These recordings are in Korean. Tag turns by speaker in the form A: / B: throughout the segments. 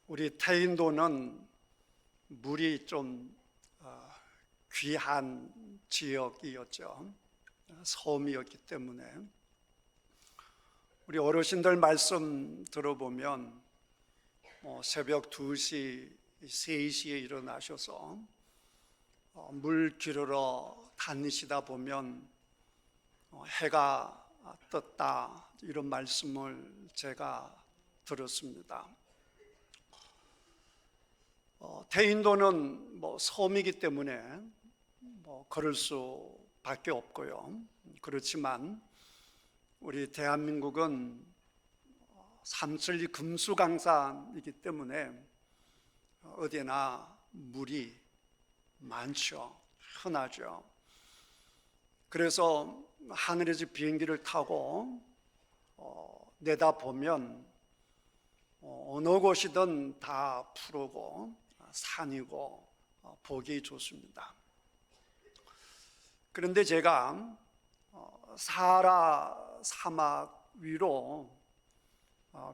A: 우리 태인도는 물이 좀 귀한 지역이었죠. 섬이었기 때문에 우리 어르신들 말씀 들어보면 새벽 2시, 3시에 일어나셔서 물 기르러 다니시다 보면 해가 떴다, 이런 말씀을 제가 들었습니다. 태인도는 섬이기 때문에 걸을 수밖에 없고요. 그렇지만 우리 대한민국은 삼천리 금수강산이기 때문에 어디나 물이 많죠. 흔하죠. 그래서 하늘에서 비행기를 타고 내다보면 어느 곳이든 다 푸르고 산이고 보기 좋습니다. 그런데 제가 사하라 사막 위로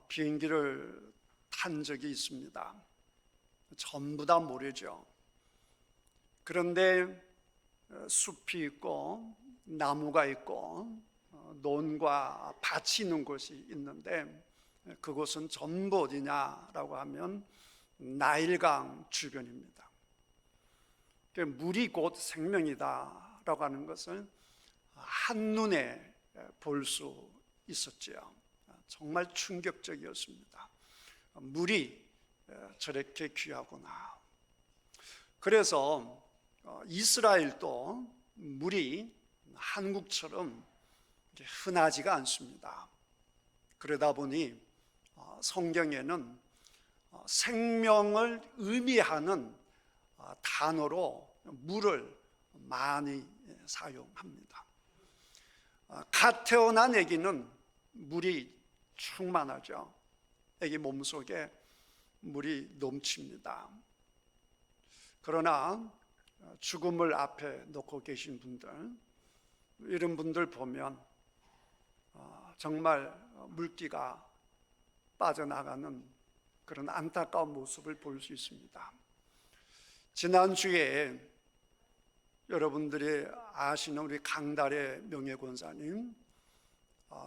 A: 비행기를 탄 적이 있습니다. 전부 다 모래죠. 그런데 숲이 있고 나무가 있고 논과 밭이 있는 곳이 있는데, 그곳은 전부 어디냐라고 하면 나일강 주변입니다. 물이 곧 생명이다라고 하는 것을 한눈에 볼 수 있었지요. 정말 충격적이었습니다. 물이 저렇게 귀하구나. 그래서 이스라엘도 물이 한국처럼 흔하지가 않습니다. 그러다 보니 성경에는 생명을 의미하는 단어로 물을 많이 사용합니다. 갓 태어난 아기는 물이 충만하죠. 아기 몸속에 물이 넘칩니다. 그러나 죽음을 앞에 놓고 계신 분들, 이런 분들 보면 정말 물기가 빠져나가는 그런 안타까운 모습을 볼 수 있습니다. 지난주에 여러분들이 아시는 우리 강달의 명예권사님,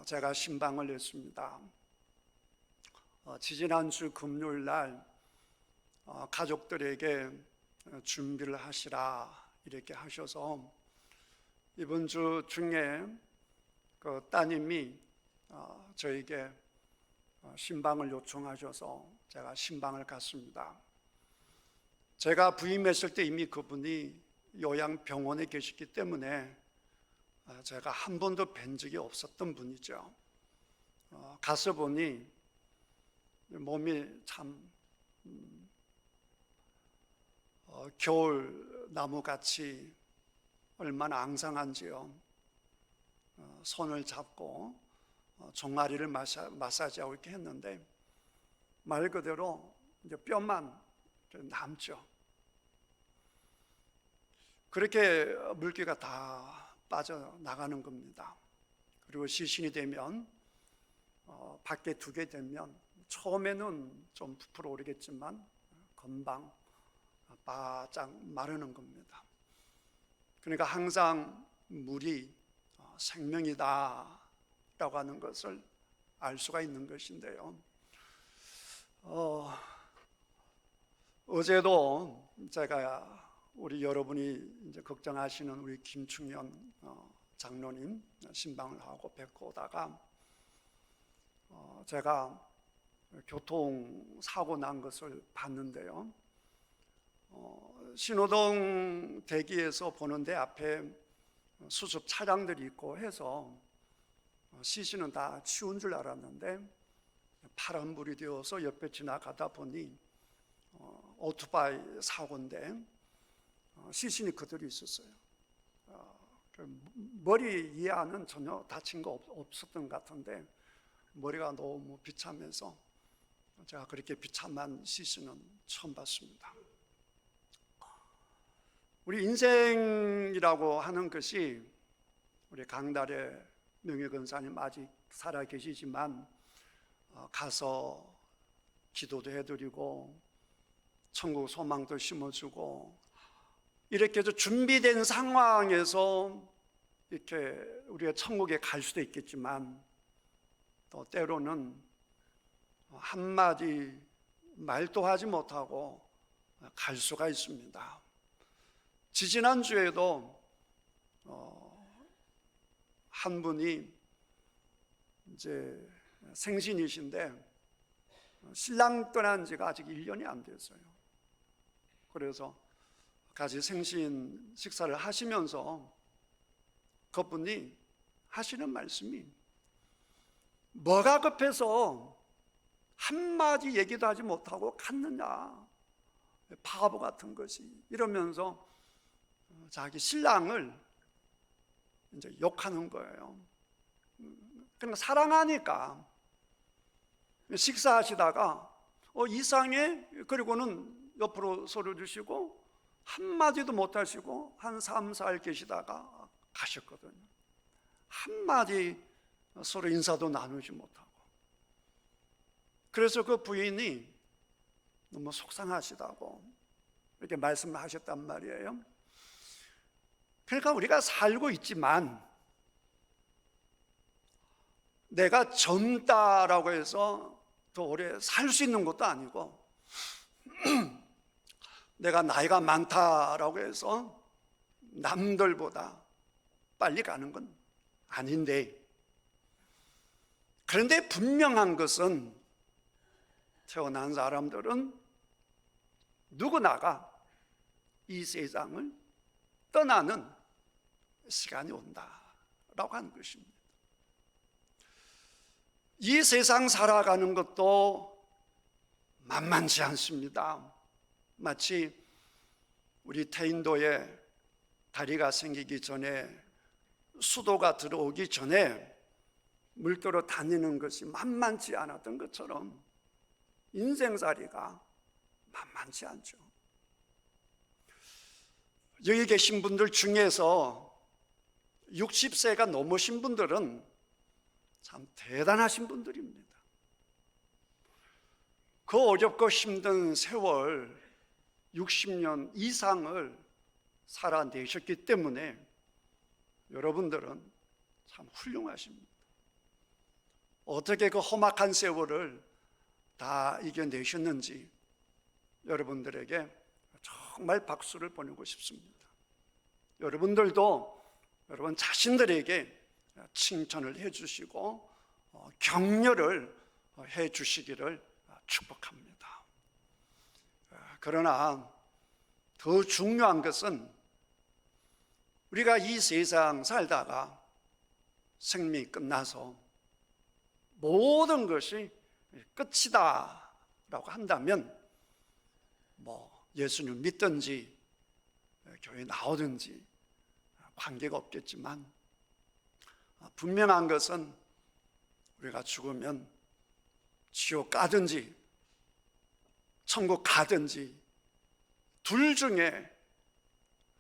A: 제가 신방을 했습니다. 지지난주 금요일 날 가족들에게 준비를 하시라 이렇게 하셔서 이번 주 중에 그 따님이 저에게 신방을 요청하셔서 제가 신방을 갔습니다. 제가 부임했을 때 이미 그분이 요양병원에 계시기 때문에 제가 한 번도 뵌 적이 없었던 분이죠. 가서 보니 몸이 참 겨울 나무같이 얼마나 앙상한지요. 손을 잡고 종아리를 마사지하고 이렇게 했는데 말 그대로 이제 뼈만 남죠. 그렇게 물기가 다 빠져나가는 겁니다. 그리고 시신이 되면 밖에 두게 되면 처음에는 좀 부풀어 오르겠지만 금방 바짝 마르는 겁니다. 그러니까 항상 물이 생명이다 라고 하는 것을 알 수가 있는 것인데요. 어제도 제가 우리 여러분이 이제 걱정하시는 우리 김충현 장로님 신방을 하고 뵙고 오다가 제가 교통사고 난 것을 봤는데요. 신호등 대기에서 보는데 앞에 수습 차량들이 있고 해서 시신은 다 치운 줄 알았는데 파란불이 되어서 옆에 지나가다 보니 오토바이 사고인데 시신이 그대로 있었어요. 머리 이하는 전혀 다친 거 없었던 것 같은데 머리가 너무 비참해서 제가 그렇게 비참한 시신은 처음 봤습니다. 우리 인생이라고 하는 것이 우리 강달의 명예권사님 아직 살아 계시지만 가서 기도도 해드리고 천국 소망도 심어주고 이렇게 해서 준비된 상황에서 이렇게 우리가 천국에 갈 수도 있겠지만 또 때로는 한마디 말도 하지 못하고 갈 수가 있습니다. 지지난주에도 한 분이 이제 생신이신데 신랑 떠난 지가 아직 1년이 안 됐어요. 그래서 같이 생신 식사를 하시면서 그분이 하시는 말씀이 뭐가 급해서 한마디 얘기도 하지 못하고 갔느냐, 바보 같은 것이, 이러면서 자기 신랑을 이제 욕하는 거예요. 그러니까 사랑하니까 식사하시다가 이상해, 그리고는 옆으로 소리 주시고 한마디도 못하시고 한 3, 4일 계시다가 가셨거든요. 한마디 서로 인사도 나누지 못하고. 그래서 그 부인이 너무 속상하시다고 이렇게 말씀을 하셨단 말이에요. 그러니까 우리가 살고 있지만 내가 젊다라고 해서 더 오래 살 수 있는 것도 아니고 내가 나이가 많다라고 해서 남들보다 빨리 가는 건 아닌데, 그런데 분명한 것은 태어난 사람들은 누구나가 이 세상을 떠나는 시간이 온다라고 하는 것입니다. 이 세상 살아가는 것도 만만치 않습니다. 마치 우리 태인도에 다리가 생기기 전에, 수도가 들어오기 전에 물결로 다니는 것이 만만치 않았던 것처럼 인생살이가 만만치 않죠. 여기 계신 분들 중에서 60세가 넘으신 분들은 참 대단하신 분들입니다. 그 어렵고 힘든 세월 60년 이상을 살아내셨기 때문에 여러분들은 참 훌륭하십니다. 어떻게 그 험악한 세월을 다 이겨내셨는지 여러분들에게 정말 박수를 보내고 싶습니다. 여러분들도 여러분 자신들에게 칭찬을 해주시고 격려를 해주시기를 축복합니다. 그러나 더 중요한 것은 우리가 이 세상 살다가 생명이 끝나서 모든 것이 끝이다 라고 한다면 예수님 믿든지 교회 나오든지 관계가 없겠지만, 분명한 것은 우리가 죽으면 지옥 가든지 천국 가든지 둘 중에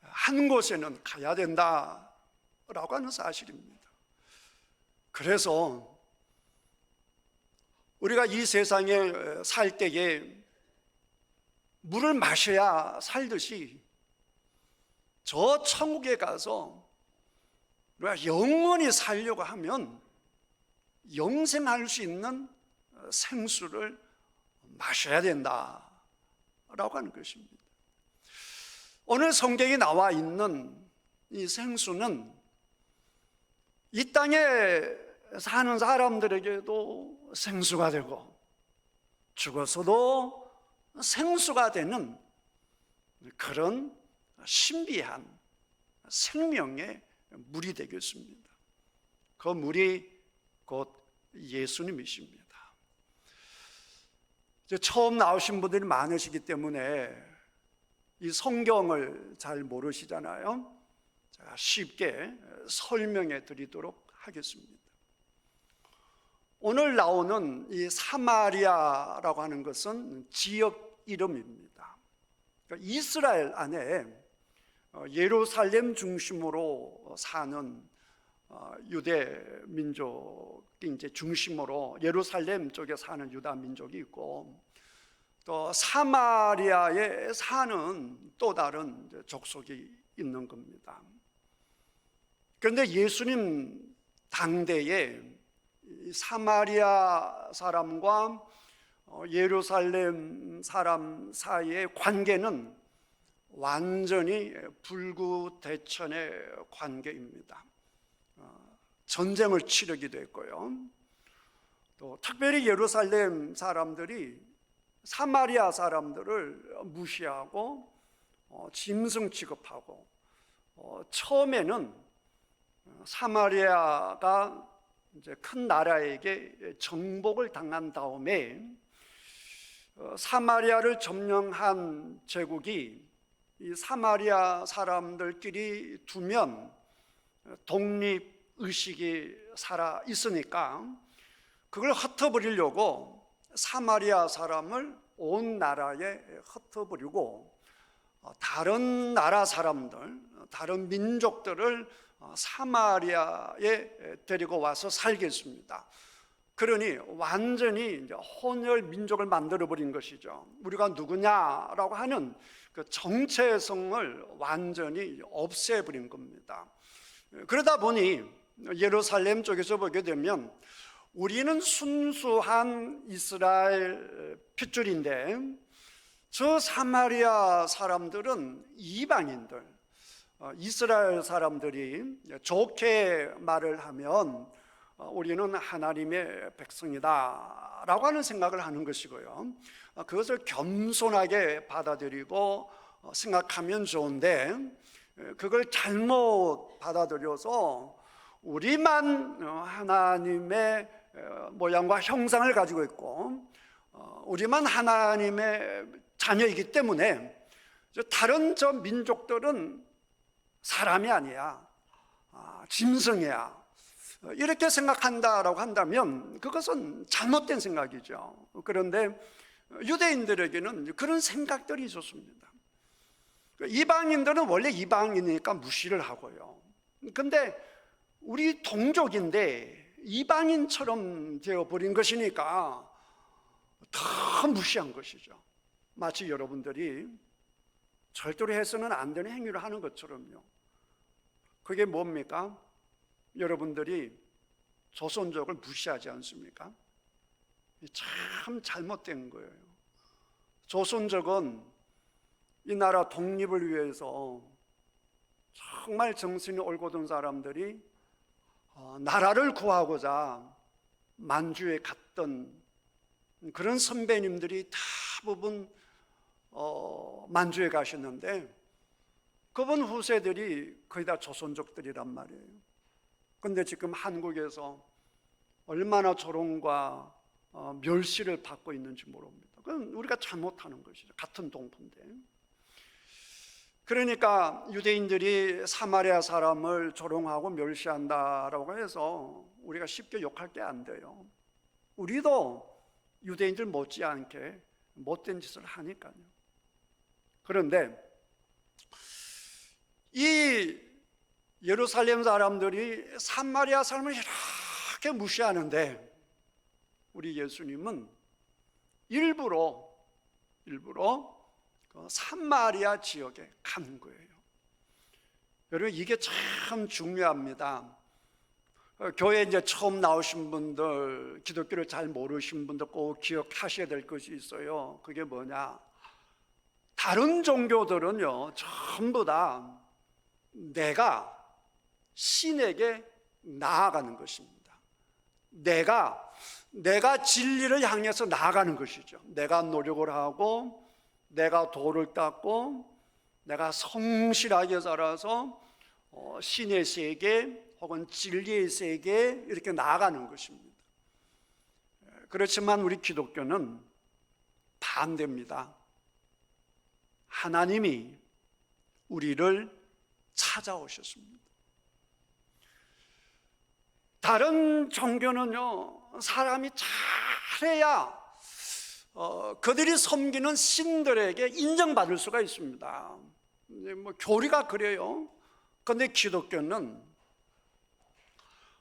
A: 한 곳에는 가야 된다라고 하는 사실입니다. 그래서 우리가 이 세상에 살 때에 물을 마셔야 살듯이 저 천국에 가서 우리가 영원히 살려고 하면 영생할 수 있는 생수를 마셔야 된다라고 하는 것입니다. 오늘 성경에 나와 있는 이 생수는 이 땅에 사는 사람들에게도 생수가 되고 죽어서도 생수가 되는 그런 신비한 생명의 물이 되겠습니다. 그 물이 곧 예수님이십니다. 이제 처음 나오신 분들이 많으시기 때문에 이 성경을 잘 모르시잖아요. 제가 쉽게 설명해 드리도록 하겠습니다. 오늘 나오는 이 사마리아라고 하는 것은 지역 이름입니다. 그러니까 이스라엘 안에 예루살렘 중심으로 사는 유대 민족이 이제 중심으로 예루살렘 쪽에 사는 유다 민족이 있고, 또 사마리아에 사는 또 다른 족속이 있는 겁니다. 그런데 예수님 당대에 사마리아 사람과 예루살렘 사람 사이의 관계는 완전히 불구대천의 관계입니다. 전쟁을 치르기도 했고요. 또 특별히 예루살렘 사람들이 사마리아 사람들을 무시하고 짐승 취급하고, 처음에는 사마리아가 이제 큰 나라에게 정복을 당한 다음에 사마리아를 점령한 제국이 이 사마리아 사람들끼리 두면 독립 의식이 살아 있으니까 그걸 흩어버리려고 사마리아 사람을 온 나라에 흩어버리고 다른 나라 사람들, 다른 민족들을 사마리아에 데리고 와서 살겠습니다. 그러니 완전히 이제 혼혈 민족을 만들어버린 것이죠. 우리가 누구냐라고 하는 그 정체성을 완전히 없애버린 겁니다. 그러다 보니 예루살렘 쪽에서 보게 되면 우리는 순수한 이스라엘 핏줄인데 저 사마리아 사람들은 이방인들, 이스라엘 사람들이 좋게 말을 하면 우리는 하나님의 백성이다 라고 하는 생각을 하는 것이고요, 그것을 겸손하게 받아들이고 생각하면 좋은데 그걸 잘못 받아들여서 우리만 하나님의 모양과 형상을 가지고 있고 우리만 하나님의 자녀이기 때문에 다른 저 민족들은 사람이 아니야, 짐승이야, 이렇게 생각한다라고 한다면 그것은 잘못된 생각이죠. 그런데 유대인들에게는 그런 생각들이 있었습니다. 이방인들은 원래 이방인이니까 무시를 하고요. 근데 우리 동족인데 이방인처럼 되어버린 것이니까 더 무시한 것이죠. 마치 여러분들이 절대로 해서는 안 되는 행위를 하는 것처럼요. 그게 뭡니까? 여러분들이 조선족을 무시하지 않습니까? 참 잘못된 거예요. 조선족은 이 나라 독립을 위해서 정말 정신이 올곧은 사람들이 나라를 구하고자 만주에 갔던 그런 선배님들이 대부분 만주에 가셨는데 그분 후세들이 거의 다 조선족들이란 말이에요. 그런데 지금 한국에서 얼마나 조롱과 멸시를 받고 있는지 모릅니다. 그건 우리가 잘못하는 것이죠. 같은 동포인데. 그러니까 유대인들이 사마리아 사람을 조롱하고 멸시한다라고 해서 우리가 쉽게 욕할 게 안 돼요. 우리도 유대인들 못지않게 못된 짓을 하니까요. 그런데 이 예루살렘 사람들이 사마리아 사람을 이렇게 무시하는데 우리 예수님은 일부러 그 사마리아 지역에 간 거예요. 여러분, 이게 참 중요합니다. 교회에 이제 처음 나오신 분들, 기독교를 잘 모르신 분들 꼭 기억하셔야 될 것이 있어요. 그게 뭐냐? 다른 종교들은요, 전부 다 내가 신에게 나아가는 것입니다. 내가 진리를 향해서 나아가는 것이죠. 내가 노력을 하고 내가 도를 닦고 내가 성실하게 살아서 신의 세계 혹은 진리의 세계에 이렇게 나아가는 것입니다. 그렇지만 우리 기독교는 반대입니다. 하나님이 우리를 찾아오셨습니다. 다른 종교는요, 사람이 잘해야 그들이 섬기는 신들에게 인정받을 수가 있습니다. 뭐 교리가 그래요. 그런데 기독교는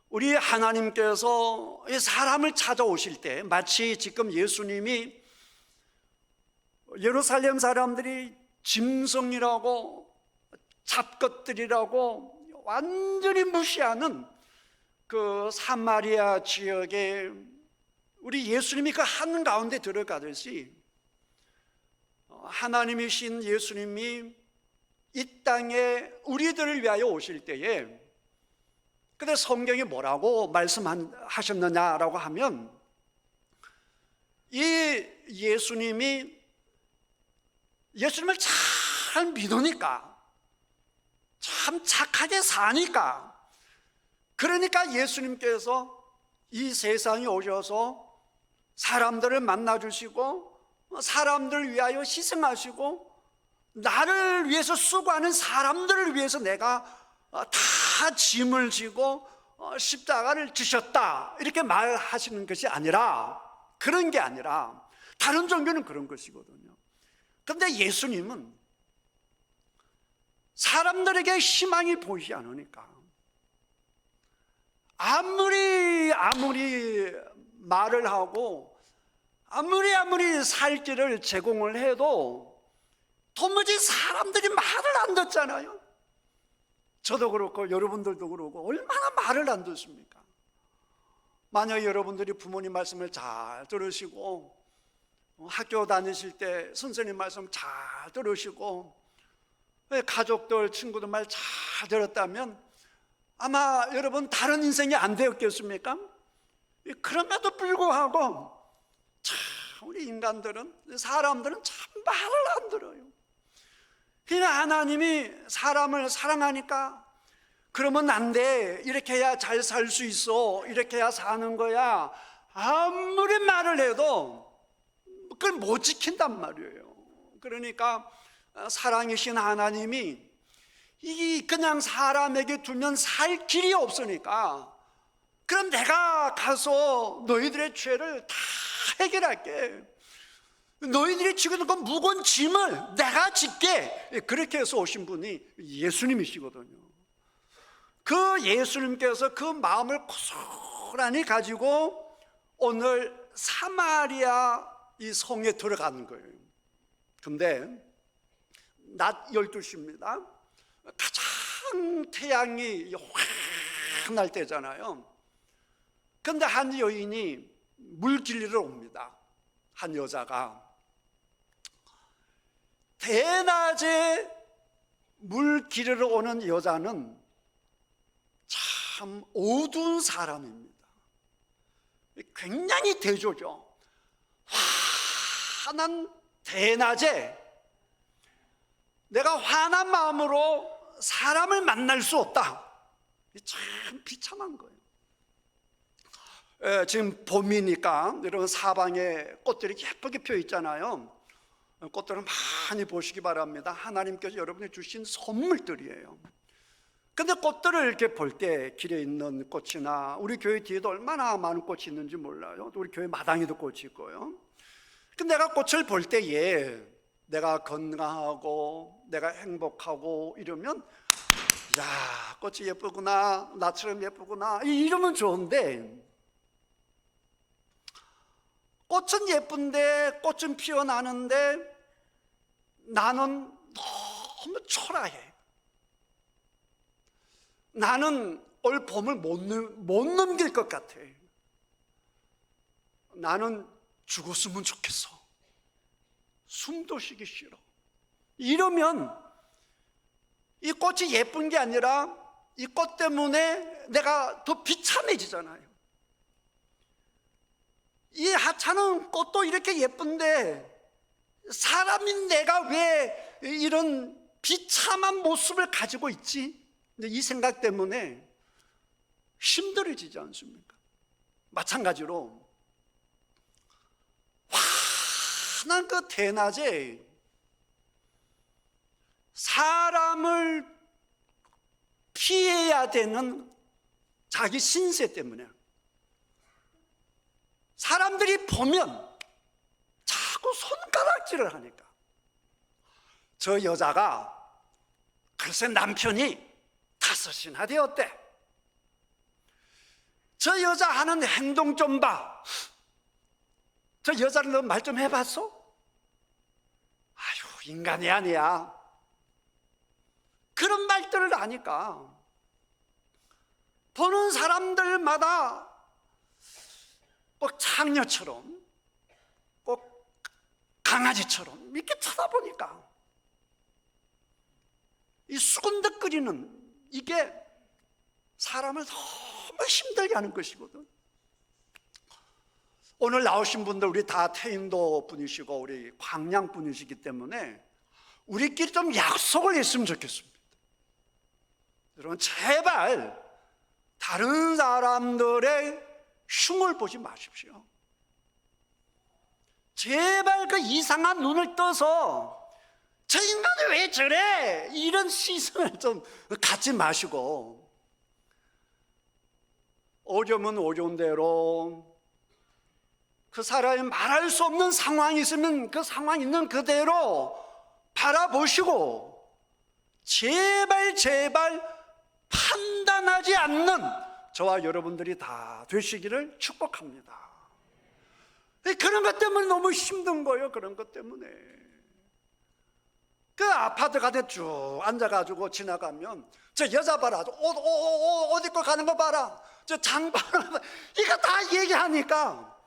A: 우리 하나님께서 이 사람을 찾아오실 때 마치 지금 예수님이 예루살렘 사람들이 짐승이라고 잡것들이라고 완전히 무시하는 그 사마리아 지역에 우리 예수님이 그 한가운데 들어가듯이 하나님이신 예수님이 이 땅에 우리들을 위하여 오실 때에, 근데 성경이 뭐라고 말씀하셨느냐라고 하면, 이 예수님을 잘 믿으니까, 참 착하게 사니까, 그러니까 예수님께서 이 세상에 오셔서 사람들을 만나주시고 사람들을 위하여 희생하시고 나를 위해서 수고하는 사람들을 위해서 내가 다 짐을 지고 십자가를 지셨다, 이렇게 말하시는 것이 아니라, 그런 게 아니라, 다른 종교는 그런 것이거든요. 그런데 예수님은 사람들에게 희망이 보이지 않으니까 아무리 말을 하고 아무리 살 길을 제공을 해도 도무지 사람들이 말을 안 듣잖아요. 저도 그렇고 여러분들도 그러고 얼마나 말을 안 듣습니까? 만약 여러분들이 부모님 말씀을 잘 들으시고 학교 다니실 때 선생님 말씀 잘 들으시고 가족들, 친구들 말 잘 들었다면 아마 여러분 다른 인생이 안 되었겠습니까? 그럼에도 불구하고 참 우리 인간들은, 사람들은 참 말을 안 들어요. 그냥 하나님이 사람을 사랑하니까 그러면 안 돼, 이렇게 해야 잘 살 수 있어, 이렇게 해야 사는 거야, 아무리 말을 해도 그걸 못 지킨단 말이에요. 그러니까 사랑이신 하나님이 이 그냥 사람에게 두면 살 길이 없으니까, 그럼 내가 가서 너희들의 죄를 다 해결할게, 너희들이 지고 있는 그 무거운 짐을 내가 짓게, 그렇게 해서 오신 분이 예수님이시거든요. 그 예수님께서 그 마음을 고스란히 가지고 오늘 사마리아 이 성에 들어가는 거예요. 근데 낮 12시입니다. 가장 태양이 확 날 때잖아요. 근데 한 여인이 물 길리러 옵니다. 한 여자가 대낮에 물 기르러 오는 여자는 참 어두운 사람입니다. 굉장히 대조죠. 환한 대낮에 내가 환한 마음으로 사람을 만날 수 없다. 참 비참한 거예요. 지금 봄이니까 여러분 사방에 꽃들이 예쁘게 펴 있잖아요. 꽃들을 많이 보시기 바랍니다. 하나님께서 여러분이 주신 선물들이에요. 근데 꽃들을 이렇게 볼 때 길에 있는 꽃이나 우리 교회 뒤에도 얼마나 많은 꽃이 있는지 몰라요. 우리 교회 마당에도 꽃이 있고요. 근데 내가 꽃을 볼 때에 내가 건강하고 내가 행복하고 이러면, 야, 꽃이 예쁘구나, 나처럼 예쁘구나, 이러면 좋은데, 꽃은 예쁜데 꽃은 피어나는데 나는 너무 초라해. 나는 올 봄을 못 넘길 것 같아. 나는 죽었으면 좋겠어. 숨도 쉬기 싫어. 이러면 이 꽃이 예쁜 게 아니라 이 꽃 때문에 내가 더 비참해지잖아요. 이 하찮은 꽃도 이렇게 예쁜데 사람인 내가 왜 이런 비참한 모습을 가지고 있지? 이 생각 때문에 힘들어지지 않습니까? 마찬가지로 환한 그 대낮에 사람을 피해야 되는 자기 신세 때문에 사람들이 보면 자꾸 손가락질을 하니까 저 여자가 글쎄 남편이 5이나 되었대. 저 여자 하는 행동 좀 봐. 저 여자를 너 말 좀 해봤어? 인간이 아니야. 그런 말들을 하니까 보는 사람들마다 꼭 창녀처럼, 꼭 강아지처럼 이렇게 쳐다보니까 이 수군덕거리는 이게 사람을 너무 힘들게 하는 것이거든. 오늘 나오신 분들 우리 다 태인도 분이시고 우리 광양 분이시기 때문에 우리끼리 좀 약속을 했으면 좋겠습니다. 여러분, 제발 다른 사람들의 흉을 보지 마십시오. 제발 그 이상한 눈을 떠서 저 인간이 왜 저래? 이런 시선을 좀 갖지 마시고, 어려우면 어려운 대로, 그 사람이 말할 수 없는 상황이 있으면 그 상황 있는 그대로 바라보시고, 제발 판단하지 않는 저와 여러분들이 다 되시기를 축복합니다. 그런 것 때문에 너무 힘든 거예요. 그런 것 때문에 그 아파트 가대 쭉 앉아가지고 지나가면 저 여자 봐라, 옷 입고 가는 거 봐라, 저 장발 이거 다 얘기하니까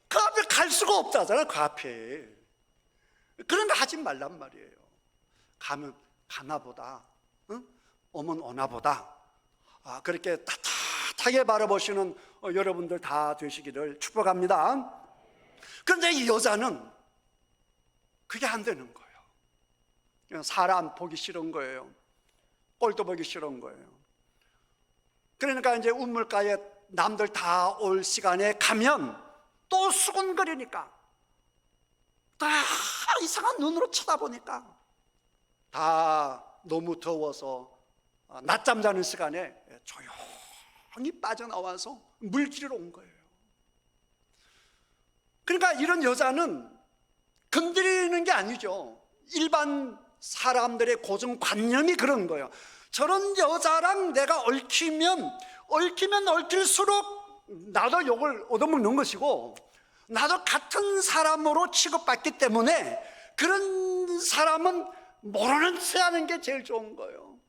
A: 그 앞에 갈 수가 없다잖아요. 그 앞에 그런 거 하지 말란 말이에요. 가면 가나 보다, 응? 오면 오나 보다, 그렇게 따뜻하게 바라보시는 여러분들 다 되시기를 축복합니다. 그런데 이 여자는 그게 안 되는 거예요. 사람 보기 싫은 거예요. 꼴도 보기 싫은 거예요. 그러니까 이제 우물가에 남들 다 올 시간에 가면 또 수군거리니까, 다 이상한 눈으로 쳐다보니까, 다 너무 더워서 낮잠 자는 시간에 조용히 빠져나와서 물질을 온 거예요. 그러니까 이런 여자는 건드리는 게 아니죠. 일반 사람들의 고정관념이 그런 거예요. 저런 여자랑 내가 얽히면 얽힐수록 나도 욕을 얻어먹는 것이고, 나도 같은 사람으로 취급받기 때문에 그런 사람은 모르는 체 하는 게 제일 좋은 거예요.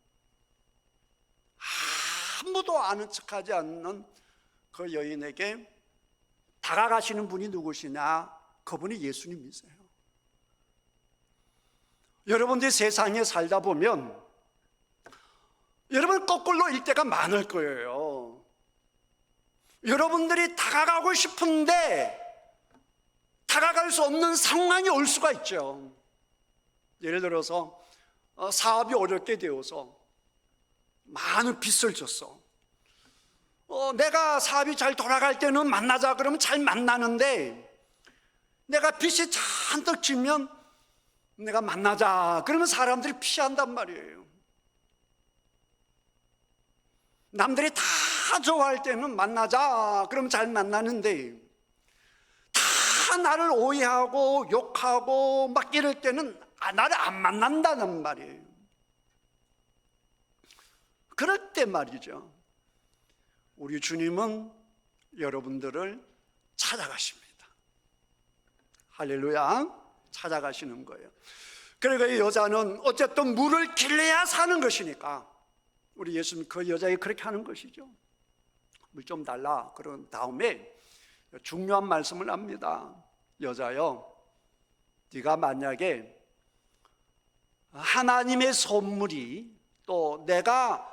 A: 아무도 아는 척하지 않는 그 여인에게 다가가시는 분이 누구시냐? 그분이 예수님이세요. 여러분들이 세상에 살다 보면 여러분 거꾸로일 때가 많을 거예요. 여러분들이 다가가고 싶은데 다가갈 수 없는 상황이 올 수가 있죠. 예를 들어서 사업이 어렵게 되어서 많은 빚을 졌어. 내가 사업이 잘 돌아갈 때는 만나자 그러면 잘 만나는데, 내가 빚이 잔뜩 지면 내가 만나자 그러면 사람들이 피한단 말이에요. 남들이 다 좋아할 때는 만나자 그러면 잘 만나는데, 다 나를 오해하고 욕하고 막 이럴 때는 나를 안 만난다는 말이에요. 그럴 때 말이죠, 우리 주님은 여러분들을 찾아가십니다. 할렐루야. 찾아가시는 거예요. 그러니까 이 여자는 어쨌든 물을 길러야 사는 것이니까 우리 예수님 그 여자에게 그렇게 하는 것이죠. 물 좀 달라. 그런 다음에 중요한 말씀을 합니다. 여자여, 네가 만약에 하나님의 선물이 또 내가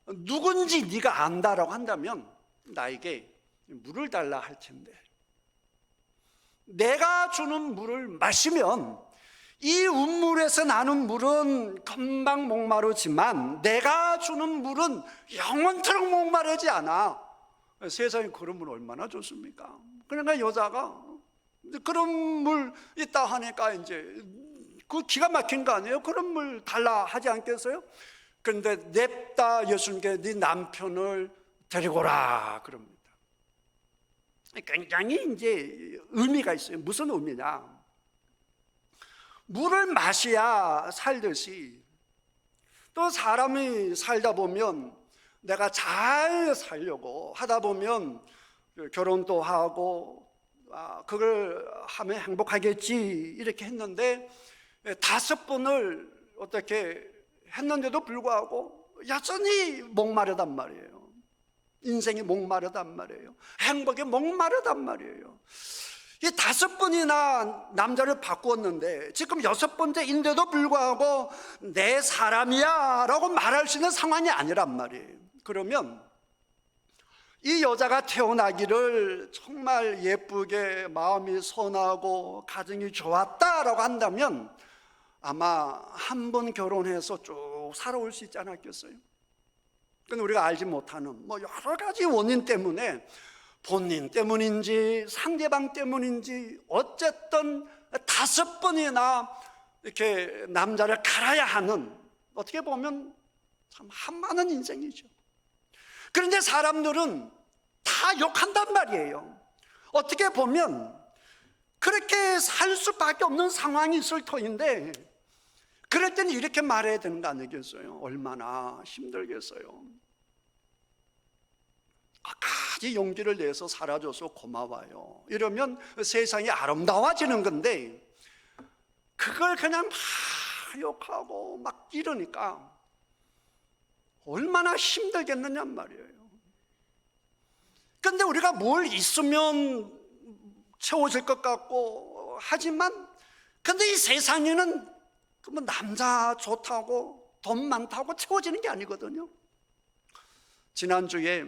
A: 누군지 네가 안다라고 한다면 나에게 물을 달라 할 텐데, 내가 주는 물을 마시면 이 운물에서 나는 물은 금방 목마르지만 내가 주는 물은 영원토록 목마르지 않아. 세상에 그런 물 얼마나 좋습니까? 그러니까 여자가 그런 물 있다 하니까 이제 그 기가 막힌 거 아니에요? 그런 물 달라 하지 않겠어요? 그런데 냅다 예수님께 네 남편을 데리고 오라 그럽니다. 굉장히 이제 의미가 있어요. 무슨 의미냐? 물을 마셔야 살듯이 또 사람이 살다 보면 내가 잘 살려고 하다 보면 결혼도 하고 그걸 하면 행복하겠지 이렇게 했는데 5번을 어떻게 했는데도 불구하고 여전히 목마르단 말이에요. 인생이 목마르단 말이에요. 행복에 목마르단 말이에요. 이 5번이나 남자를 바꾸었는데 지금 6번째인데도 불구하고 내 사람이야 라고 말할 수 있는 상황이 아니란 말이에요. 그러면 이 여자가 태어나기를 정말 예쁘게 마음이 선하고 가정이 좋았다라고 한다면 아마 한 번 결혼해서 쭉 살아올 수 있지 않았겠어요? 근데 우리가 알지 못하는 여러 가지 원인 때문에, 본인 때문인지 상대방 때문인지 어쨌든 5번이나 이렇게 남자를 갈아야 하는, 어떻게 보면 참 한많은 인생이죠. 그런데 사람들은 다 욕한단 말이에요. 어떻게 보면 그렇게 살 수밖에 없는 상황이 있을 터인데, 그럴 때는 이렇게 말해야 되는 거 아니겠어요? 얼마나 힘들겠어요. 끝까지 용기를 내서 살아줘서 고마워요. 이러면 세상이 아름다워지는 건데, 그걸 그냥 막 욕하고 막 이러니까 얼마나 힘들겠느냐 말이에요. 근데 우리가 뭘 있으면 채워질 것 같고 하지만, 근데 이 세상에는 남자 좋다고 돈 많다고 채워지는 게 아니거든요. 지난주에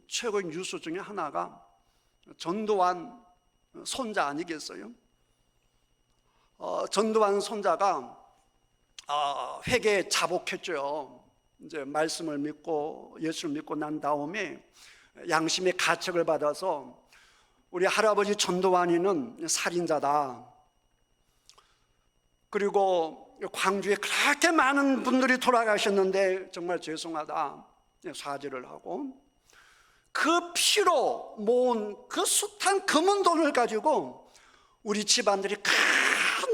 A: 최고의 뉴스 중에 하나가 전두환 손자 아니겠어요? 전두환 손자가 회개에 자복했죠. 이제 말씀을 믿고 예수를 믿고 난 다음에 양심의 가책을 받아서 우리 할아버지 전두환이는 살인자다, 그리고 광주에 그렇게 많은 분들이 돌아가셨는데 정말 죄송하다 사죄를 하고, 그 피로 모은 그 숱한 금은 돈을 가지고 우리 집안들이 큰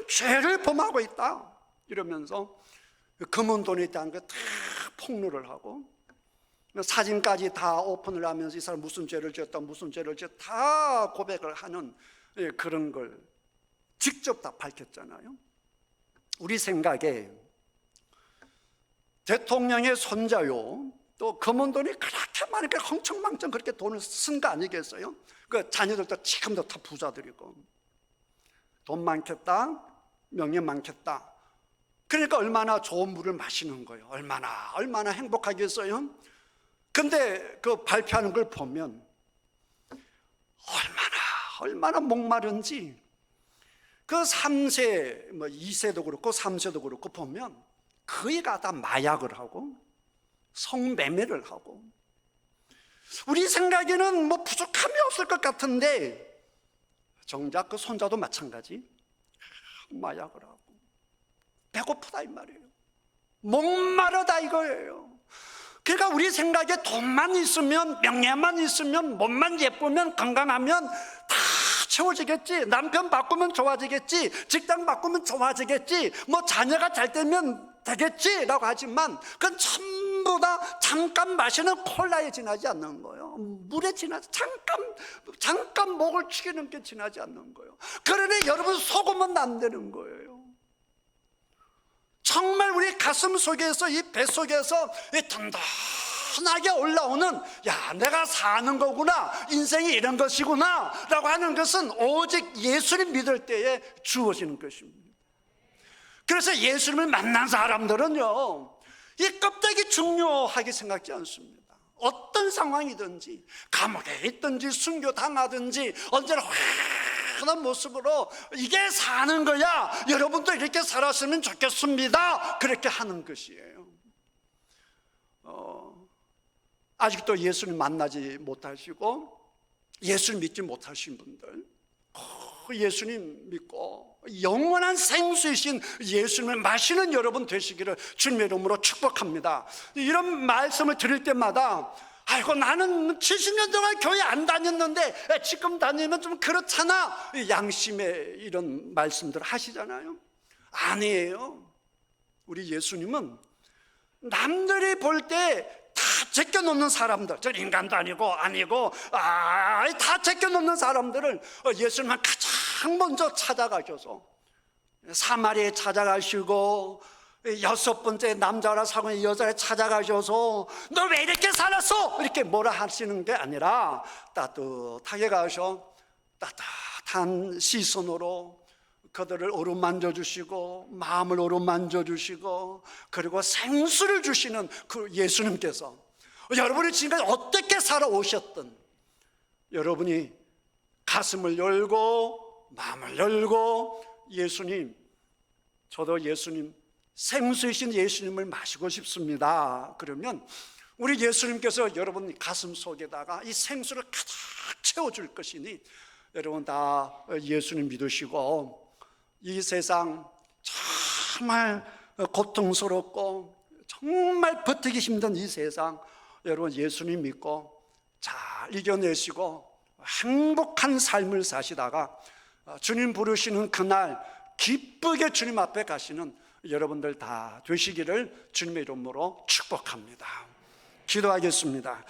A: 죄를 범하고 있다 이러면서 금은 돈이 있다는 거 다 폭로를 하고, 사진까지 다 오픈을 하면서 이 사람 무슨 죄를 지었다 무슨 죄를 지었다 다 고백을 하는 그런 걸 직접 다 밝혔잖아요. 우리 생각에 대통령의 손자요, 또 금은 돈이 그렇게 많으니까 흥청망청 그렇게 돈을 쓴 거 아니겠어요? 그 자녀들도 지금도 다 부자들이고 돈 많겠다, 명예 많겠다. 그러니까 얼마나 좋은 물을 마시는 거예요. 얼마나 행복하겠어요? 근데 그 발표하는 걸 보면 얼마나 목마른지, 그 3세, 2세도 그렇고 3세도 그렇고 보면 거의가 다 마약을 하고 성매매를 하고, 우리 생각에는 부족함이 없을 것 같은데 정작 그 손자도 마찬가지 마약을 하고 배고프다 이 말이에요. 목마르다 이거예요. 그러니까 우리 생각에 돈만 있으면, 명예만 있으면, 몸만 예쁘면, 건강하면 다 채워지겠지, 남편 바꾸면 좋아지겠지, 직장 바꾸면 좋아지겠지, 자녀가 잘 되면 되겠지 라고 하지만 그건 전부 다 잠깐 마시는 콜라에 지나지 않는 거예요. 물에 지나지, 잠깐 목을 축이는 게 지나지 않는 거예요. 그러니 여러분 속으면 안 되는 거예요. 정말 우리 가슴 속에서, 이 배 속에서 든든하게 올라오는, 야 내가 사는 거구나, 인생이 이런 것이구나 라고 하는 것은 오직 예수님 믿을 때에 주어지는 것입니다. 그래서 예수님을 만난 사람들은요, 이 껍데기 중요하게 생각지 않습니다. 어떤 상황이든지, 감옥에 있든지 순교당하든지 언제나 환한 모습으로 이게 사는 거야, 여러분도 이렇게 살았으면 좋겠습니다, 그렇게 하는 것이에요. 아직도 예수님 만나지 못하시고 예수를 믿지 못하신 분들, 예수님 믿고 영원한 생수이신 예수님을 마시는 여러분 되시기를 주님의 이름으로 축복합니다. 이런 말씀을 드릴 때마다 아이고 나는 70년 동안 교회 안 다녔는데 지금 다니면 좀 그렇잖아, 양심의 이런 말씀들 하시잖아요. 아니에요. 우리 예수님은 남들이 볼 때 다 제껴놓는 사람들, 저 인간도 아니고 다 제껴놓는 사람들을 예수님은 가장 먼저 찾아가셔서 사마리아에 찾아가시고 6번째 남자라 사고의 여자를 찾아가셔서 너 왜 이렇게 살았어? 이렇게 뭐라 하시는 게 아니라 따뜻하게 가셔 따뜻한 시선으로 그들을 어루만져 주시고 마음을 어루만져 주시고 그리고 생수를 주시는 그 예수님께서 여러분이 지금까지 어떻게 살아오셨든 여러분이 가슴을 열고 마음을 열고 예수님, 저도 예수님 생수이신 예수님을 마시고 싶습니다. 그러면 우리 예수님께서 여러분 가슴 속에다가 이 생수를 가득 채워줄 것이니 여러분 다 예수님 믿으시고 이 세상 정말 고통스럽고 정말 버티기 힘든 이 세상 여러분 예수님 믿고 잘 이겨내시고 행복한 삶을 사시다가 주님 부르시는 그날 기쁘게 주님 앞에 가시는 여러분들 다 되시기를 주님의 이름으로 축복합니다. 기도하겠습니다.